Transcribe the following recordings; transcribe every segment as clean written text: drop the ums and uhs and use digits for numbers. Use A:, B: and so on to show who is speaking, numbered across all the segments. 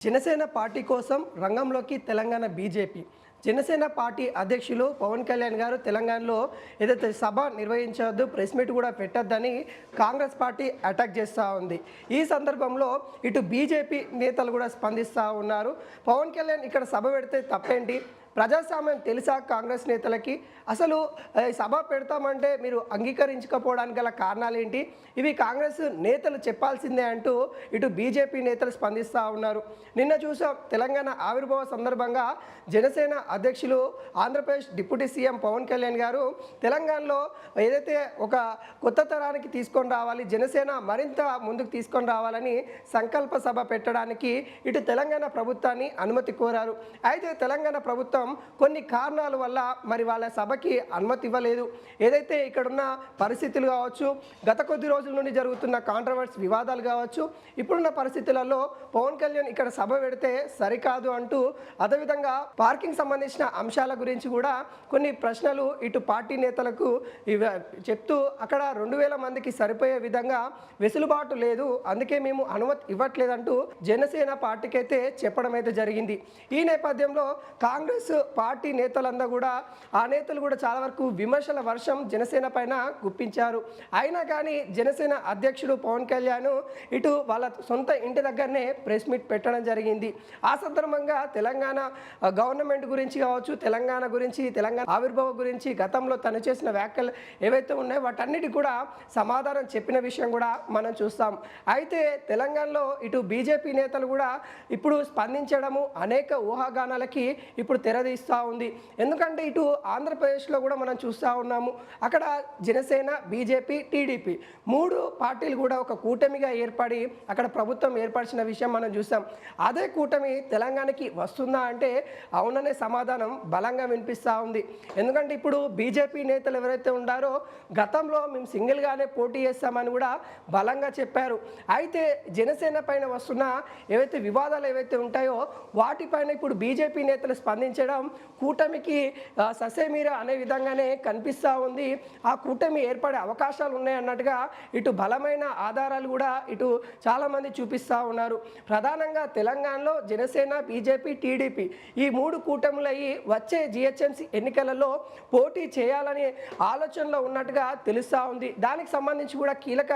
A: Janasena party కోసం రంగంలోకి Telangana BJP. Janasena party అధ్యక్షులు పవన్ కళ్యాణ్ గారు తెలంగాణలో ఏదైతే సభ నిర్వహించవద్దు, ప్రెస్ మీట్ కూడా పెట్టొద్దని కాంగ్రెస్ పార్టీ అటాక్ చేస్తూ ఉంది. ఈ సందర్భంలో ఇటు బీజేపీ నేతలు కూడా స్పందిస్తూ ఉన్నారు. పవన్ కళ్యాణ్ ఇక్కడ సభ పెడితే తప్పేంటి, ప్రజాస్వామ్యం తెలుసా కాంగ్రెస్ నేతలకి, అసలు సభ పెడతామంటే మీరు అంగీకరించకపోవడానికి గల కారణాలు ఏంటి, ఇవి కాంగ్రెస్ నేతలు చెప్పాల్సిందే అంటూ ఇటు బీజేపీ నేతలు స్పందిస్తూ ఉన్నారు. నిన్న చూసాం, తెలంగాణ ఆవిర్భావ సందర్భంగా జనసేన అధ్యక్షులు ఆంధ్రప్రదేశ్ డిప్యూటీ సీఎం పవన్ కళ్యాణ్ గారు తెలంగాణలో ఏదైతే ఒక కొత్త తరానికి తీసుకొని రావాలి, జనసేన మరింత ముందుకు తీసుకొని రావాలని సంకల్ప సభ పెట్టడానికి ఇటు తెలంగాణ ప్రభుత్వాన్ని అనుమతి కోరారు. అయితే తెలంగాణ ప్రభుత్వం కొన్ని కారణాల వల్ల మరి వాళ్ళ సభకి అనుమతి ఇవ్వలేదు. ఏదైతే ఇక్కడున్న పరిస్థితులు కావచ్చు, గత కొద్ది రోజుల నుండి జరుగుతున్న కాంట్రవర్సీ వివాదాలు కావచ్చు, ఇప్పుడున్న పరిస్థితులలో పవన్ కళ్యాణ్ ఇక్కడ సభ పెడితే సరికాదు అంటూ, అదేవిధంగా పార్కింగ్ సంబంధించిన అంశాల గురించి కూడా కొన్ని ప్రశ్నలు ఇటు పార్టీ నేతలకు చెప్తూ అక్కడ 2000 మందికి సరిపోయే విధంగా వెసులుబాటు లేదు, అందుకే మేము అనుమతి ఇవ్వట్లేదంటూ జనసేన పార్టీకి అయితే చెప్పడం అయితే జరిగింది. ఈ నేపథ్యంలో కాంగ్రెస్ పార్టీ నేతలందరూ కూడా, ఆ నేతలు కూడా చాలా వరకు విమర్శల వర్షం జనసేన పైన గుప్పించారు. అయినా కానీ జనసేన అధ్యక్షుడు పవన్ కళ్యాణ్ ఇటు వాళ్ళ సొంత ఇంటి దగ్గరనే ప్రెస్ మీట్ పెట్టడం జరిగింది. ఆ సందర్భంగా తెలంగాణ గవర్నమెంట్ గురించి కావచ్చు, తెలంగాణ గురించి, తెలంగాణ ఆవిర్భావం గురించి గతంలో తను చేసిన వ్యాఖ్యలు ఏవైతే ఉన్నాయో వాటన్నిటి కూడా సమాధానం చెప్పిన విషయం కూడా మనం చూస్తాం. అయితే తెలంగాణలో ఇటు బీజేపీ నేతలు కూడా ఇప్పుడు స్పందించడము అనేక ఊహాగానాలకి ఇప్పుడు తెరదీస్తూ ఉంది. ఎందుకంటే ఇటు ఆంధ్రప్రదేశ్లో కూడా మనం చూస్తూ ఉన్నాము, అక్కడ జనసేన, బీజేపీ, టీడీపీ 3 పార్టీలు కూడా ఒక కూటమిగా ఏర్పడి అక్కడ ప్రభుత్వం ఏర్పరిచిన విషయం మనం చూసాం. అదే కూటమి తెలంగాణకి వస్తుందా అంటే అవుననే సమాధానం బలంగా వినిపిస్తూ ఉంది. ఎందుకంటే ఇప్పుడు బీజేపీ నేతలు ఎవరైతే ఉన్నారో గతంలో మేము సింగిల్గానే పోటీ చేస్తామని కూడా బలంగా చెప్పారు. అయితే జనసేన పైన వస్తున్న ఏవైతే వివాదాలు ఏవైతే ఉంటాయో వాటిపైన ఇప్పుడు బీజేపీ నేతలు స్పందించడం కూటమికి ససేమీర అనే విధంగానే కనిపిస్తూ ఉంది. ఆ కూటమి ఏర్పడే అవకాశాలు ఉన్నాయన్నట్టుగా ఇటు బలమైన ఆధారాలు కూడా ఇటు చాలామంది చూపిస్తూ ఉన్నారు. ప్రధానంగా తెలంగాణలో జనసేన, బీజేపీ, టీడీపీ ఈ 3 కూటములయ్యి వచ్చే జిహెచ్ఎంసీ ఎన్నికలలో పోటీ చేయాలని ఆలోచనలో ఉన్నట్టుగా తెలుస్తూ ఉంది. దానికి సంబంధించి కూడా కీలక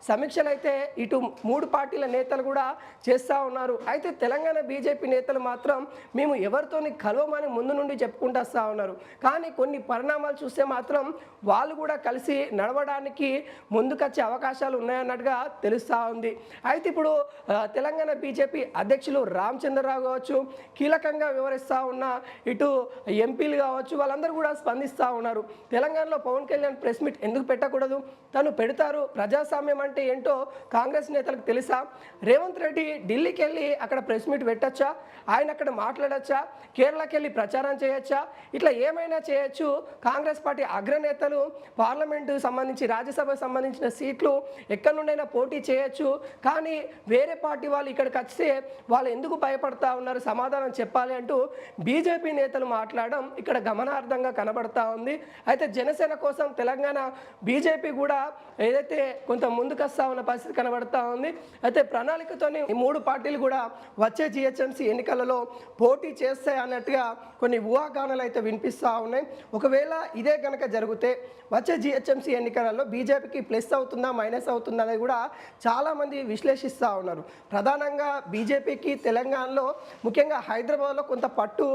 A: సమీక్షలు అయితే ఇటు 3 పార్టీల నేతలు కూడా చేస్తూ ఉన్నారు. అయితే తెలంగాణ బీజేపీ నేతలు మాత్రం మేము ఎవరితోని కలవమని ముందు నుండి చెప్పుకుంటూ వస్తూ ఉన్నారు. కానీ కొన్ని పరిణామాలు చూస్తే మాత్రం వాళ్ళు కూడా కలిసి నడవడానికి ముందుకొచ్చే అవకాశాలు ఉన్నాయన్నట్టుగా తెలుస్తూ ఉంది. అయితే ఇప్పుడు తెలంగాణ బీజేపీ అధ్యక్షులు రామచంద్రరావు కావచ్చు, కీలకంగా వివరిస్తూ ఉన్న ఇటు ఎంపీలు కావచ్చు, వాళ్ళందరూ కూడా స్పందిస్తూ ఉన్నారు. తెలంగాణలో పవన్ కళ్యాణ్ ప్రెస్ మీట్ ఎందుకు పెట్టకూడదు, తను పెడతారు, ప్రజాస్వామ్యం అంటే ఏంటో కాంగ్రెస్ నేతలకు తెలుసా, రేవంత్ రెడ్డి ఢిల్లీకి వెళ్ళి అక్కడ ప్రెస్ మీట్ పెట్టచ్చా, ఆయన అక్కడ మాట్లాడచ్చా, కేరళకి వెళ్ళి ప్రచారం చేయొచ్చా, ఇట్లా ఏమైనా చేయొచ్చు. కాంగ్రెస్ పార్టీ అగ్రనేతలు పార్లమెంటు సంబంధించి, రాజ్యసభకు సంబంధించిన సీట్లు ఎక్కడి నుండైనా పోటీ చేయొచ్చు. కానీ వేరే పార్టీ వాళ్ళు ఇక్కడికి వస్తే వాళ్ళు ఎందుకు భయపడతా ఉన్నారు, సమాధానం చెప్పాలి అంటూ బీజేపీ నేతలు మాట్లాడడం ఇక్కడ గమనార్థంగా కనబడతా ఉంది. అయితే జనసేన కోసం తెలంగాణ బీజేపీ కూడా ఏదైతే కొంత ముందుకు వస్తా ఉన్న పరిస్థితి కనబడతా ఉంది. అయితే ప్రణాళికతోనే ఈ 3 పార్టీలు కూడా వచ్చే జిహెచ్ఎంసీ ఎన్నికలలో పోటీ చేస్తాయి అన్నట్టుగా కొన్ని ఊహాగానాలు అయితే వినిపిస్తూ ఉన్నాయి. ఒకవేళ ఇదే కనుక జరిగితే వచ్చే జిహెచ్ఎంసీ ఎన్నికలలో బీజేపీకి ప్లస్ అవుతుందా, మైనస్ అవుతుందా అనేది కూడా చాలామంది విశ్లేషిస్తూ ఉన్నారు. ప్రధానంగా బీజేపీకి తెలంగాణలో, ముఖ్యంగా హైదరాబాద్లో కొంత పట్టు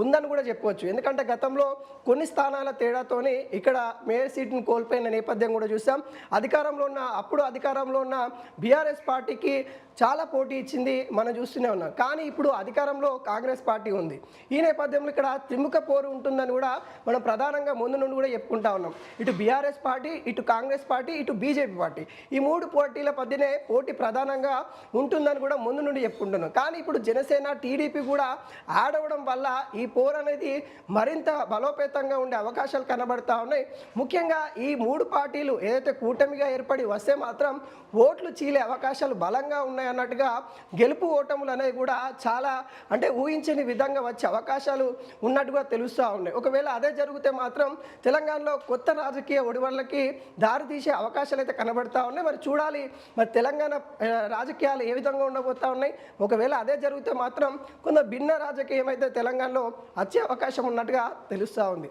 A: ఉందని కూడా చెప్పవచ్చు. ఎందుకంటే గతంలో కొన్ని స్థానాల తేడాతోనే ఇక్కడ మేయర్ సీట్ని కోల్పోయిన నేపథ్యం కూడా చూసాం. అప్పుడు అధికారంలో ఉన్న బీఆర్ఎస్ పార్టీకి చాలా పోటీ ఇచ్చింది మనం చూస్తూనే ఉన్నాం. కానీ ఇప్పుడు అధికారంలో కాంగ్రెస్ పార్టీ ఉంది. ఈ నేపథ్యంలో ఇక్కడ త్రిముఖ పోరు ఉంటుందని కూడా మనం ప్రధానంగా ముందు నుండి కూడా చెప్పుకుంటా ఉన్నాం. ఇటు బీఆర్ఎస్ పార్టీ, ఇటు కాంగ్రెస్ పార్టీ, ఇటు బీజేపీ పార్టీ, ఈ 3 పార్టీల మధ్యనే పోటీ ప్రధానంగా ఉంటుందని కూడా ముందు నుండి చెప్పుకుంటున్నాం. కానీ ఇప్పుడు జనసేన, టీడీపీ కూడా యాడ్ అవ్వడం వల్ల ఈ పోరు అనేది మరింత బలోపేతంగా ఉండే అవకాశాలు కనబడతా ఉన్నాయి. ముఖ్యంగా ఈ 3 పార్టీలు ఏదైతే కూటమిగా ఏర్పడి వస్తే మాత్రం ఓట్లు చీలే అవకాశాలు బలంగా ఉన్నాయి ఉన్నాయి అన్నట్టుగా గెలుపు ఓటములు అనేవి కూడా చాలా అంటే ఊహించని విధంగా వచ్చే అవకాశాలు ఉన్నట్టుగా తెలుస్తూ ఉన్నాయి. ఒకవేళ అదే జరిగితే మాత్రం తెలంగాణలో కొత్త రాజకీయ ఒడివళ్ళకి దారితీసే అవకాశాలు అయితే కనబడతా ఉన్నాయి. మరి చూడాలి మరి తెలంగాణ రాజకీయాలు ఏ విధంగా ఉండబోతా ఉన్నాయి. ఒకవేళ అదే జరిగితే మాత్రం కొంత భిన్న రాజకీయం అయితే తెలంగాణలో వచ్చే అవకాశం ఉన్నట్టుగా తెలుస్తూ ఉంది.